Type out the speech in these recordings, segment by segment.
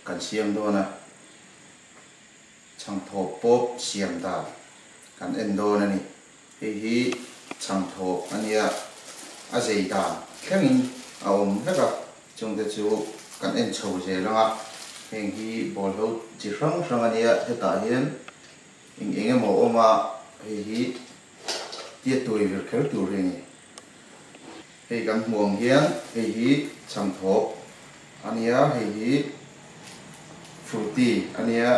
kan siam do na chang tho pop siam da kan en do na ni hi chang tho ania a zei da khengin aom laka chung te chu kan en chho je langa heng hi bol ho chi rang rang ania heta hian enge mo oma hi tia tui vir khel tu ring hei kan muang hian hi chang tho ania hi fruity ania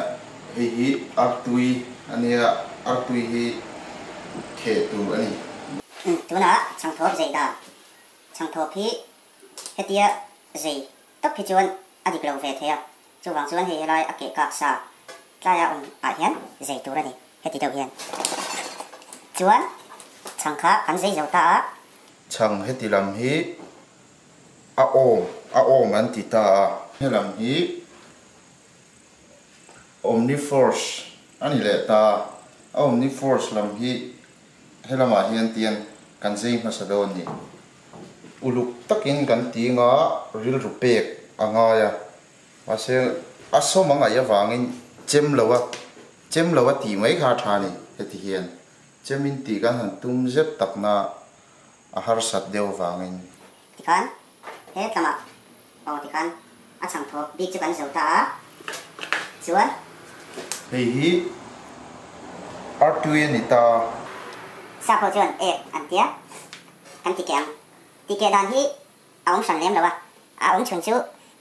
hi artui ania artui hi khe tu ani tu na chang tho zei da chang tho phi hetia zei tóc phi chuan adik lo ve thea chu wang chuan hei lai ake ka sa tlaya a hian zei tu rani heti do hian chuan chang kha kan zei zo ta chang heti lam hi a om an ti ta he lam hi omniforce ani le ta omniforce lam hi helama hian tian kan zei ma sa don ni uluk takin kan ti nga ril rupek anga ya masel asoma nga ya wangin chem lowa ti mai kha thani heti hian chemin ti kan han tum zep takna a har sat deu wangin tikhan he tama tikhan a chang tho bi chu kan zo ta chuan hei hi artui ni ta sa pho chuan an tia kan ti ke dan hi aung san lem lawa aung chun chu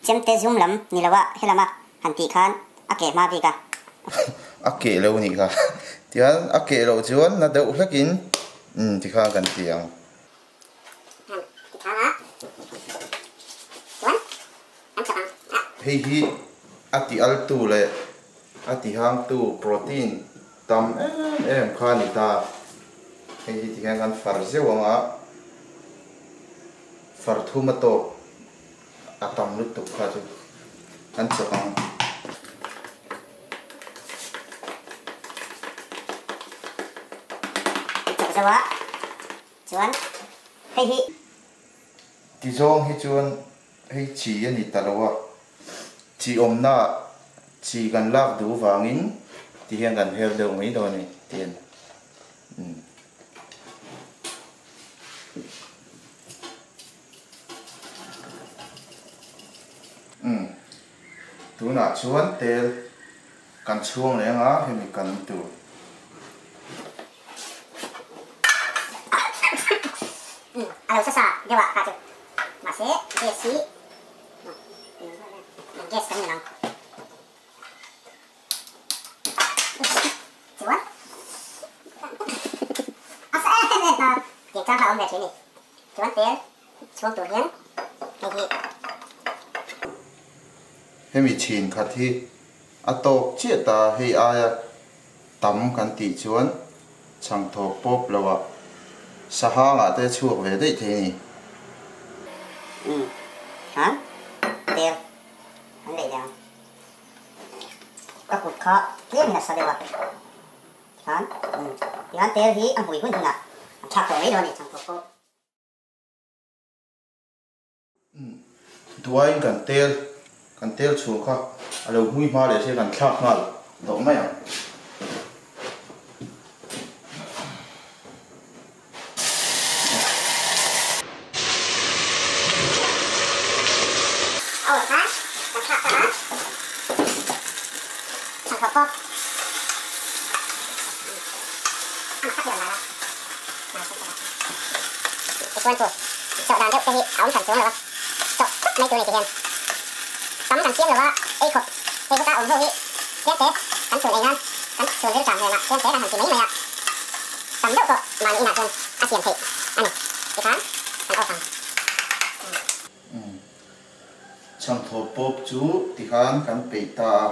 chem te zum lam ni lawa helama han ti khan ake ma bi ka ake lo ni ka tian ake lo chuan na deuh hlekin ti kha kan tiang ti kha chuan an chapang hei hi ati al tu le ati hang tu protein tam em kha ni ta hei hi ti kan far zewanga far thu ma to atam lu tu kha chu an chapang zawa chuan hei hi ti zong hi chuan hei chi ani talawa chi omna chi kan lak du wangin ti hian kan hel deuh mai do ni tian tuna chuan tel kan chuang lenga hemi kan tu alo sa dewa ka chu ma se gesi ges kan nang chuan asa ne ta ke ta ha om ve ni chuan tel chuang tu hian hei hemi chin khat hi atok chia ta hei aya tam kan ti chuan chang tho pop lawa sahanga te chuak ve dei the ni hả tel anh lấy ra các cột khó tiếc là sao đây ạ hả thì anh tel thì anh bùi quân thằng chặt rồi mấy rồi này chẳng có duai kan tel chu kha alo hui ma le se kan thak ngal do mai a quan thuộc chợ đàn đậu cái áo sản xuống rồi chợ mấy tuổi này thì hiền tắm sản xiêm rồi á ấy khổ thì ta ủng hộ đi chết thế cắn chuột này ngang cắn chuột với cảm này mà chết thế là hàng chỉ mấy mày ạ tắm đậu cọ mà nghĩ là quên xiêm thị anh này cái tháng thằng ô thằng chang tho pop chu ti khan kan pe ta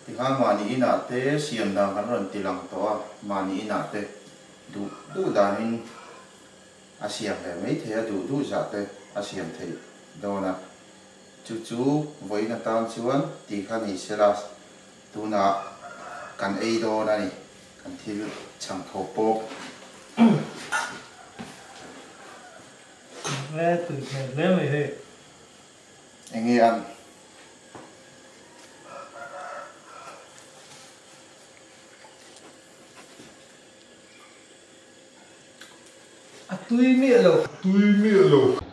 ti khan mani ina te siam da kan ron ti lang to mani ina te du danin asiam ve mấy thế du za te asiam thei do na chu voi na tam chuan ti khan ni sela tu na kan ei do na ni kan thil chang tho pop Lẽ từ lẽ mày thế anh nghe ăn tui mi lo